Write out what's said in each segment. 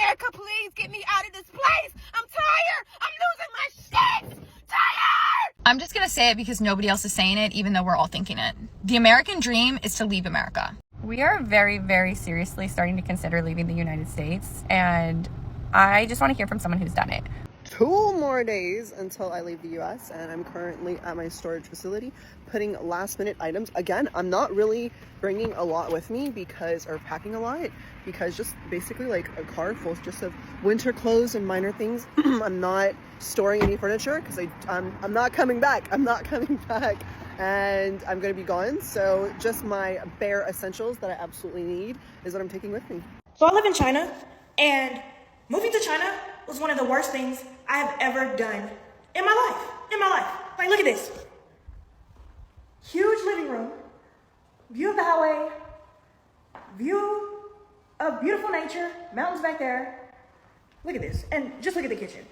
America, please get me out of this place. I'm tired. I'm losing my shit. Tired. I'm just gonna say it because nobody else is saying it, even though we're all thinking it. The American dream is to leave America. We are very, very seriously starting to consider leaving the United States, and I just want to hear from someone who's done it. 2 more days until I leave the US, and I'm currently at my storage facility putting last minute items. Again, I'm not really bringing a lot with me or packing a lot, because just basically like a car full just of winter clothes and minor things. I'm not storing any furniture because I'm not coming back. I'm not coming back, and I'm going to be gone. So just my bare essentials that I absolutely need is what I'm taking with me. So I live in China, and moving to China was one of the worst things I have ever done in my life. Like, look at this. Huge living room, view of the highway, view of beautiful nature, mountains back there. Look at this, and just look at the kitchen.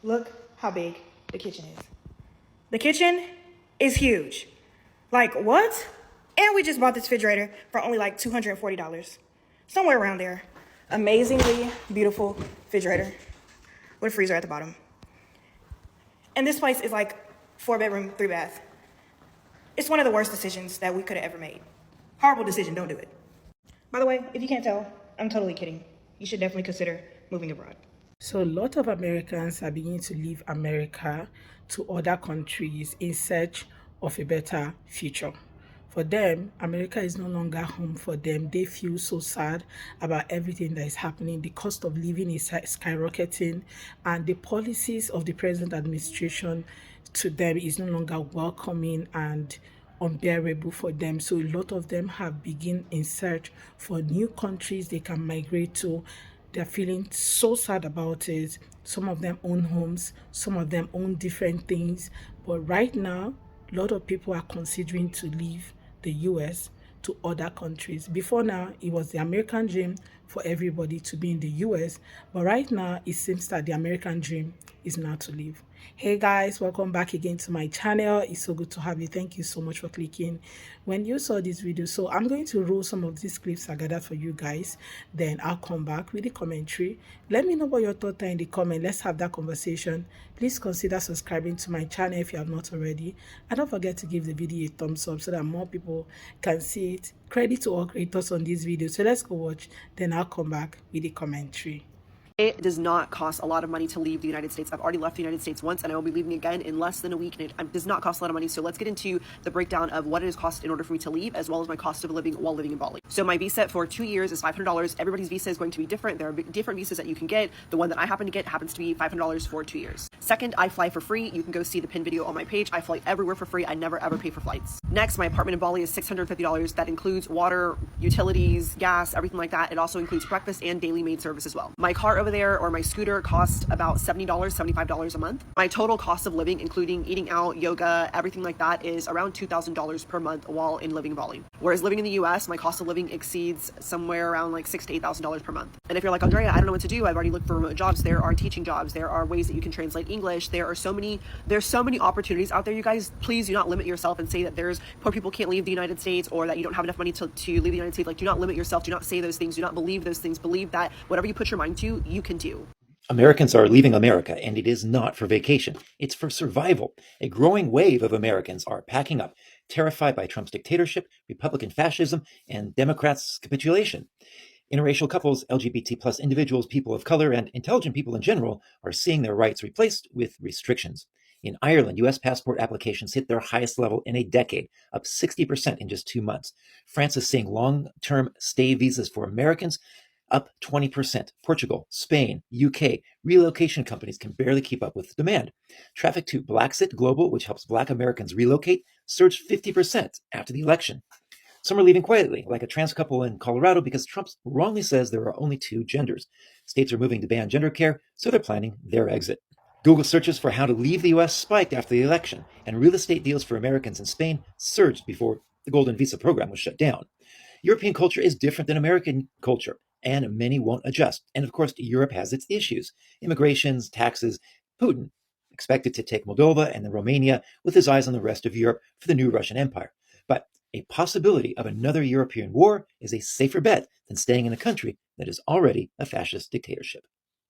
Look how big the kitchen is. The kitchen is huge. Like, what? And we just bought this refrigerator for only like $240, somewhere around there. Amazingly beautiful refrigerator with a freezer at the bottom. And this place is like 4-bedroom, 3-bath. It's one of the worst decisions that we could have ever made. Horrible decision, don't do it. By the way, if you can't tell, I'm totally kidding. You should definitely consider moving abroad. So a lot of Americans are beginning to leave America to other countries in search of a better future. For them, America is no longer home for them. They feel so sad about everything that is happening. The cost of living is skyrocketing, and the policies of the present administration to them is no longer welcoming and unbearable for them. So a lot of them have begun in search for new countries they can migrate to. They're feeling so sad about it. Some of them own homes, some of them own different things. But right now, a lot of people are considering to leave the US to other countries. Before now, it was the American dream for everybody to be in the US, but right now it seems that the American dream is now to leave. Hey guys, welcome back again to my channel. It's so good to have you. Thank you so much for clicking when you saw this video. So I'm going to roll some of these clips I gathered for you guys, then I'll come back with the commentary. Let me know what your thoughts are in the comment. Let's have that conversation. Please consider subscribing to my channel if you have not already, and don't forget to give the video a thumbs up so that more people can see it. Credit to all creators on this video. So let's go watch, then I'll come back with the commentary. It does not cost a lot of money to leave the United States. I've already left the United States once, and I will be leaving again in less than a week, and it does not cost a lot of money. So let's get into the breakdown of what it has cost in order for me to leave, as well as my cost of living while living in Bali. So my visa for 2 years is $500. Everybody's visa is going to be different. There are different visas that you can get. The one that I happen to get happens to be $500 for 2 years. Second, I fly for free. You can go see the pin video on my page. I fly everywhere for free. I never ever pay for flights. Next, my apartment in Bali is $650. That includes water, utilities, gas, everything like that. It also includes breakfast and daily maid service as well. My car over there, or my scooter, cost about $70, $75 a month. My total cost of living, including eating out, yoga, everything like that, is around $2,000 per month while living in Bali. Whereas living in the US, my cost of living exceeds somewhere around like $6,000 to $8,000 per month. And if you're like, Andrea, I don't know what to do, I've already looked for remote jobs. There are teaching jobs. There are ways that you can translate English. There's so many opportunities out there, you guys. Please do not limit yourself and say that there's poor people can't leave the United States, or that you don't have enough money to leave the United States. Like, do not limit yourself. Do not say those things. Do not believe those things. Believe that whatever you put your mind to, you can do. Americans are leaving America, and it is not for vacation. It's for survival. A growing wave of Americans are packing up, terrified by Trump's dictatorship, Republican fascism, and Democrats' capitulation. Interracial couples, LGBT plus individuals, people of color, and intelligent people in general are seeing their rights replaced with restrictions. In Ireland, U.S. passport applications hit their highest level in a decade, up 60% in just 2 months. France is seeing long-term stay visas for Americans up 20%. Portugal, Spain, UK, relocation companies can barely keep up with demand. Traffic to Blacksit Global, which helps Black Americans relocate, surged 50% after the election. Some are leaving quietly, like a trans couple in Colorado, because Trump wrongly says there are only 2 genders. States are moving to ban gender care, so they're planning their exit. Google searches for how to leave the U.S. spiked after the election, and real estate deals for Americans in Spain surged before the Golden Visa program was shut down. European culture is different than American culture, and many won't adjust. And of course, Europe has its issues: immigrations, taxes. Putin expected to take Moldova and then Romania with his eyes on the rest of Europe for the new Russian Empire. But a possibility of another European war is a safer bet than staying in a country that is already a fascist dictatorship.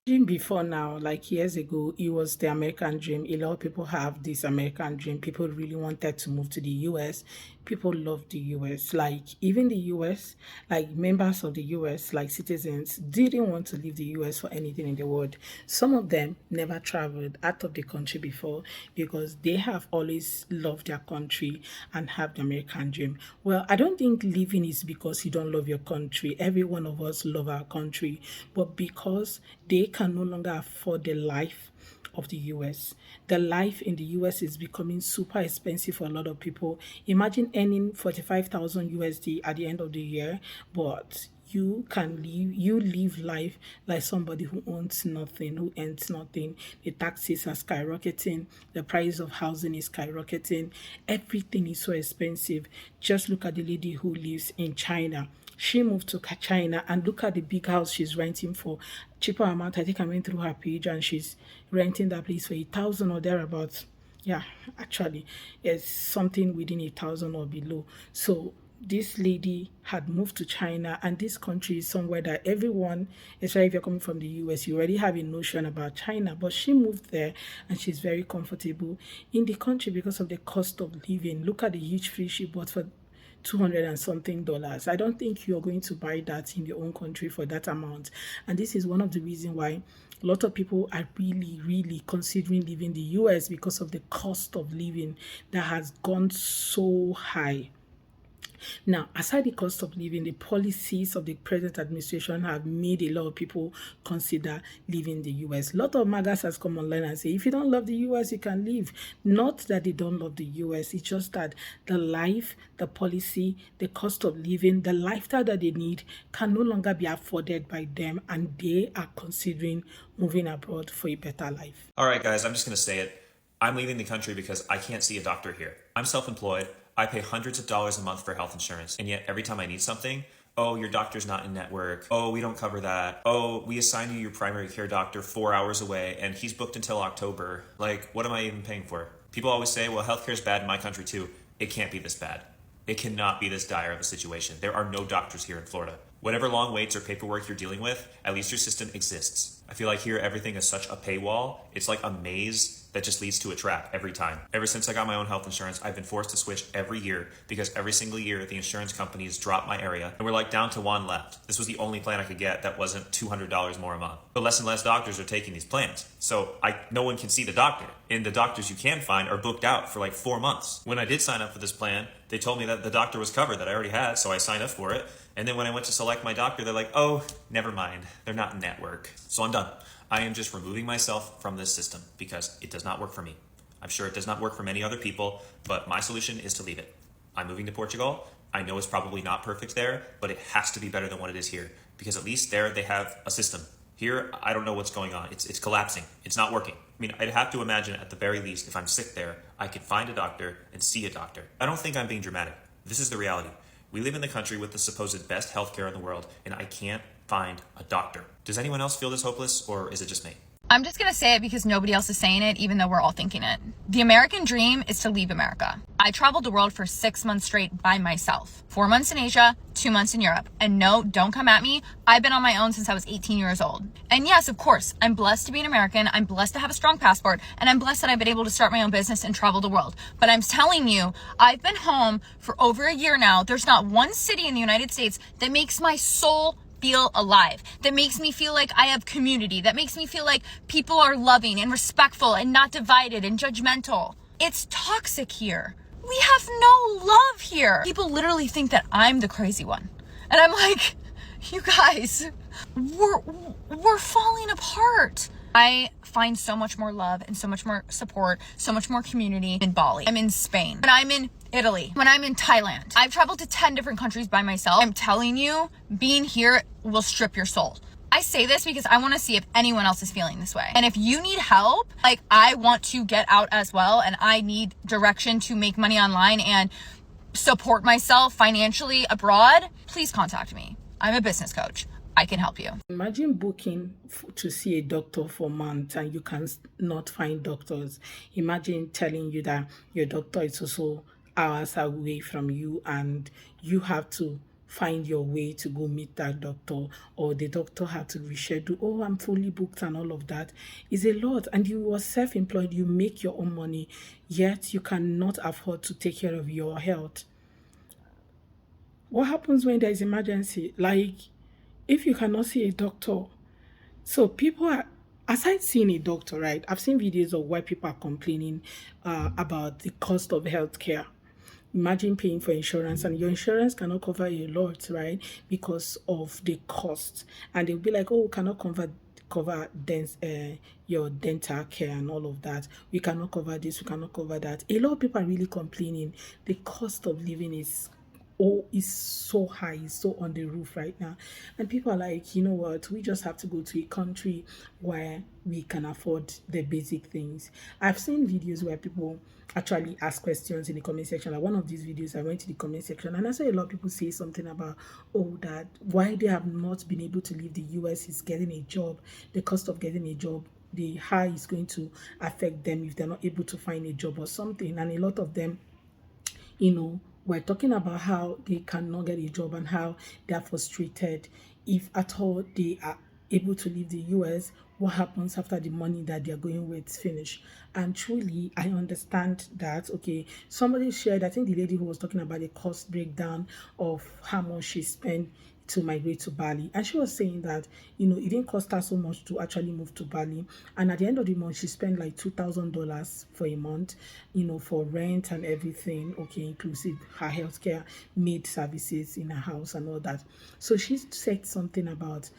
Dream before now, like years ago, it was the American dream. A lot of people have this American dream. People really wanted to move to the US. People love the US. Like even the US, like members of the US, like citizens, didn't want to leave the US for anything in the world. Some of them never traveled out of the country before because they have always loved their country and have the American dream. Well, I don't think leaving is because you don't love your country. Every one of us love our country, but because they can no longer afford the life of the US. The life in the US is becoming super expensive for a lot of people. Imagine earning 45,000 USD at the end of the year, but you live life like somebody who owns nothing, who earns nothing. The taxes are skyrocketing, the price of housing is skyrocketing, everything is so expensive. Just look at the lady who lives in China. She moved to China and look at the big house she's renting for cheaper amount. I think I went through her page and she's renting that place for 1,000 or thereabouts. Yeah, actually, it's something within 1,000 or below. So this lady had moved to China, and this country is somewhere that everyone, especially if you're coming from the US, you already have a notion about China. But she moved there and she's very comfortable in the country because of the cost of living. Look at the huge fridge she bought for $200 and something. I don't think you're going to buy that in your own country for that amount. And this is one of the reasons why a lot of people are really considering leaving the US because of the cost of living that has gone so high. Now, aside the cost of living, the policies of the present administration have made a lot of people consider leaving the US. A lot of MAGAs has come online and say, if you don't love the US, you can leave. Not that they don't love the US, it's just that the life, the policy, the cost of living, the lifestyle that they need can no longer be afforded by them, and they are considering moving abroad for a better life. All right, guys, I'm just going to say it. I'm leaving the country because I can't see a doctor here. I'm self-employed. I pay hundreds of dollars a month for health insurance, and yet every time I need something, oh, your doctor's not in network. Oh, we don't cover that. Oh, we assign you your primary care doctor 4 hours away, and he's booked until October. Like, what am I even paying for? People always say, well, healthcare's bad in my country too. It can't be this bad. It cannot be this dire of a situation. There are no doctors here in Florida. Whatever long waits or paperwork you're dealing with, at least your system exists. I feel like here everything is such a paywall. It's like a maze that just leads to a trap every time. Ever since I got my own health insurance, I've been forced to switch every year because every single year the insurance companies drop my area and we're like down to one left. This was the only plan I could get that wasn't $200 more a month. But less and less doctors are taking these plans. So no one can see the doctor. And the doctors you can find are booked out for like 4 months. When I did sign up for this plan, they told me that the doctor was covered that I already had, so I signed up for it. And then when I went to select my doctor, they're like, oh, never mind. They're not in network. So I'm done. I am just removing myself from this system because it does not work for me. I'm sure it does not work for many other people, but my solution is to leave it. I'm moving to Portugal. I know it's probably not perfect there, but it has to be better than what it is here because at least there they have a system. Here, I don't know what's going on. It's collapsing. It's not working. I mean, I'd have to imagine at the very least, if I'm sick there, I could find a doctor and see a doctor. I don't think I'm being dramatic. This is the reality. We live in the country with the supposed best healthcare in the world, and I can't find a doctor. Does anyone else feel this hopeless, or is it just me? I'm just gonna say it because nobody else is saying it, even though we're all thinking it. The American dream is to leave America. I traveled the world for 6 months straight by myself. 4 months in Asia, 2 months in Europe. And no, don't come at me. I've been on my own since I was 18 years old. And yes, of course, I'm blessed to be an American. I'm blessed to have a strong passport. And I'm blessed that I've been able to start my own business and travel the world. But I'm telling you, I've been home for over a year now. There's not one city in the United States that makes my soul feel alive, that makes me feel like I have community, that makes me feel like people are loving and respectful and not divided and judgmental. It's toxic here. We have no love here. People literally think that I'm the crazy one. And I'm like, you guys, we're falling apart. I find so much more love and so much more support, so much more community in Bali. I'm in Spain. When I'm in Italy, when I'm in Thailand. I've traveled to 10 different countries by myself. I'm telling you, being here will strip your soul. I say this because I want to see if anyone else is feeling this way. And if you need help, like I want to get out as well, and I need direction to make money online and support myself financially abroad, please contact me. I'm a business coach. I can help you. Imagine booking to see a doctor for months and you can not find doctors. Imagine telling you that your doctor is also hours away from you and you have to find your way to go meet that doctor, or the doctor had to reschedule. Oh, I'm fully booked and all of that is a lot. And you are self-employed, you make your own money, yet you cannot afford to take care of your health. What happens when there is emergency? Like, if you cannot see a doctor, so people are, aside seeing a doctor, right? I've seen videos of where people are complaining about the cost of healthcare. Imagine paying for insurance and your insurance cannot cover a lot, right? Because of the cost. And they'll be like, oh, we cannot cover your dental care and all of that. We cannot cover this, we cannot cover that. A lot of people are really complaining. The cost of living is so high, it's so on the roof right now. And people are like, you know what, we just have to go to a country where we can afford the basic things. I've seen videos where people actually ask questions in the comment section. Like one of these videos, I went to the comment section and I saw a lot of people say something about, oh, that why they have not been able to leave the US is getting a job. The cost of getting a job, the high is going to affect them if they're not able to find a job or something. And a lot of them, we're talking about how they cannot get a job and how they are frustrated. If at all they are able to leave the US, what happens after the money that they're going with is finished? And truly, I understand that. Okay, somebody shared, I think the lady who was talking about the cost breakdown of how much she spent to migrate to Bali, and she was saying that it didn't cost her so much to actually move to Bali, and at the end of the month she spent like $2,000 for a month, for rent and everything, okay, inclusive her healthcare, maid services in her house and all that. So she said something about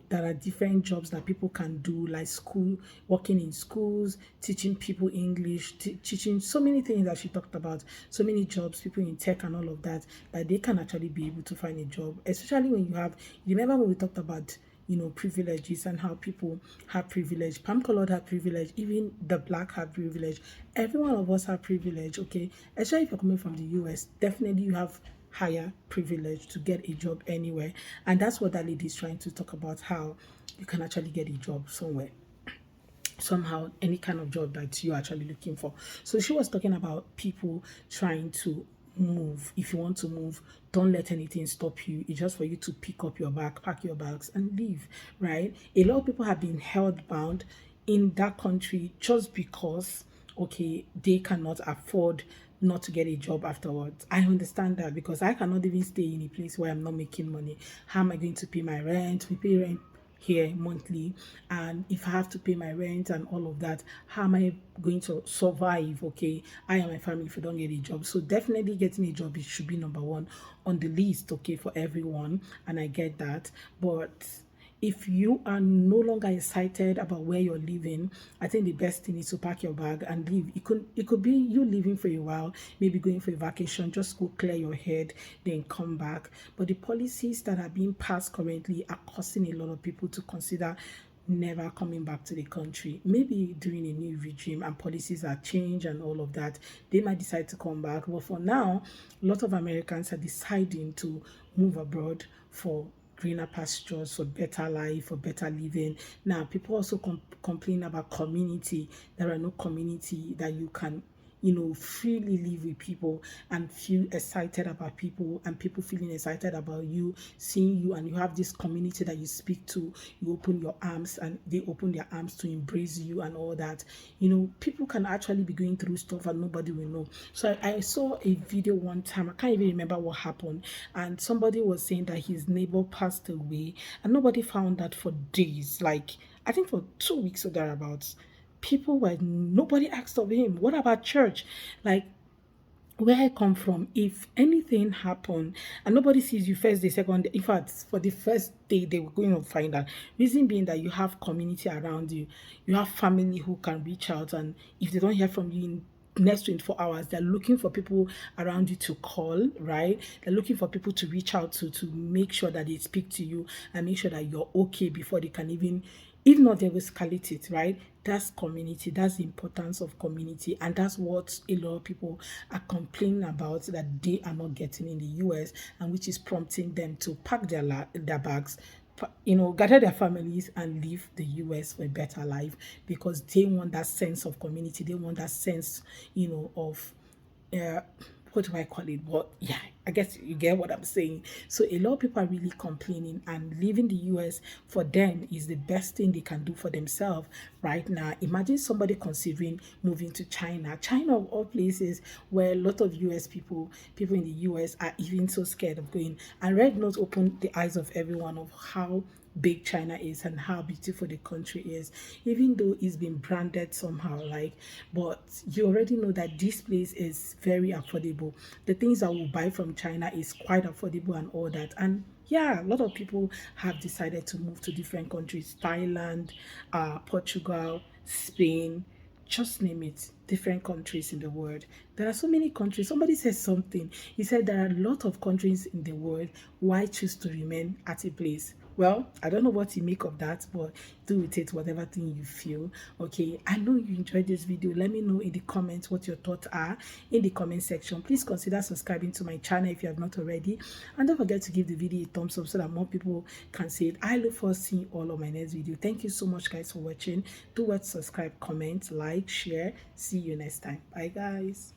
there are different jobs that people can do, like school, working in schools, teaching people English, teaching so many things that she talked about, so many jobs, people in tech and all of that they can actually be able to find a job, especially when you remember when we talked about privileges and how people have privilege. Palm colored have privilege, even the black have privilege. Every one of us have privilege, okay? Especially if you're coming from the US, definitely you have higher privilege to get a job anywhere. And that's what that lady is trying to talk about, how you can actually get a job somewhere, somehow, any kind of job that you're actually looking for. So she was talking about people trying to move. If you want to move, don't let anything stop you. It's just for you to pick up your bag, pack your bags and leave, right? A lot of people have been held bound in that country just because, okay, they cannot afford not to get a job afterwards. I understand that, because I cannot even stay in a place where I'm not making money. How am I going to pay my rent? We pay rent here monthly, and if I have to pay my rent and all of that, how am I going to survive, okay, I and my family, if we don't get a job? So definitely getting a job, it should be number one on the list, okay, for everyone, and I get that. But if you are no longer excited about where you're living, I think the best thing is to pack your bag and leave. It could be you living for a while, maybe going for a vacation, just go clear your head, then come back. But the policies that are being passed currently are causing a lot of people to consider never coming back to the country. Maybe during a new regime and policies are changed and all of that, they might decide to come back. But for now, a lot of Americans are deciding to move abroad for greener pastures, for better life, for better living. Now, people also complain about community. There are no community that you can freely live with people and feel excited about people, and people feeling excited about you, seeing you, and you have this community that you speak to. You open your arms and they open their arms to embrace you and all that. People can actually be going through stuff and nobody will know. So I saw a video one time, I can't even remember what happened, and somebody was saying that his neighbor passed away and nobody found that for days, like I think for 2 weeks or thereabouts. Nobody asked of him. What about church? Like, where I come from, if anything happened and nobody sees you first day, second day, in fact, for the first day, they were going to find out. Reason being that you have community around you, you have family who can reach out, and if they don't hear from you in next 24 hours, they're looking for people around you to call, right? They're looking for people to reach out to make sure that they speak to you and make sure that you're okay before they can even, if not, they will escalate it, right? That's community. That's the importance of community. And that's what a lot of people are complaining about, that they are not getting in the US, and which is prompting them to pack their bags, gather their families and leave the US for a better life, because they want that sense of community. They want that sense, of what do I call it? But yeah, I guess you get what I'm saying. So a lot of people are really complaining, and leaving the US for them is the best thing they can do for themselves right now. Imagine somebody considering moving to China. China of all places, where a lot of US people in the US are even so scared of going. And Red Note opened the eyes of everyone of how big China is and how beautiful the country is, even though it's been branded somehow, like, but you already know that this place is very affordable. The things that we buy from China is quite affordable and all that. And yeah, a lot of people have decided to move to different countries: Thailand, Portugal, Spain, just name it, different countries in the world. There are so many countries. Somebody said something. He said there are a lot of countries in the world. Why choose to remain at a place? Well, I don't know what you make of that, but do with it whatever thing you feel. Okay, I know you enjoyed this video. Let me know in the comments what your thoughts are in the comment section. Please consider subscribing to my channel if you have not already, and don't forget to give the video a thumbs up so that more people can see it. I look forward to seeing all of my next video. Thank you so much, guys, for watching. Do what, subscribe, comment, like, share. See you next time. Bye, guys.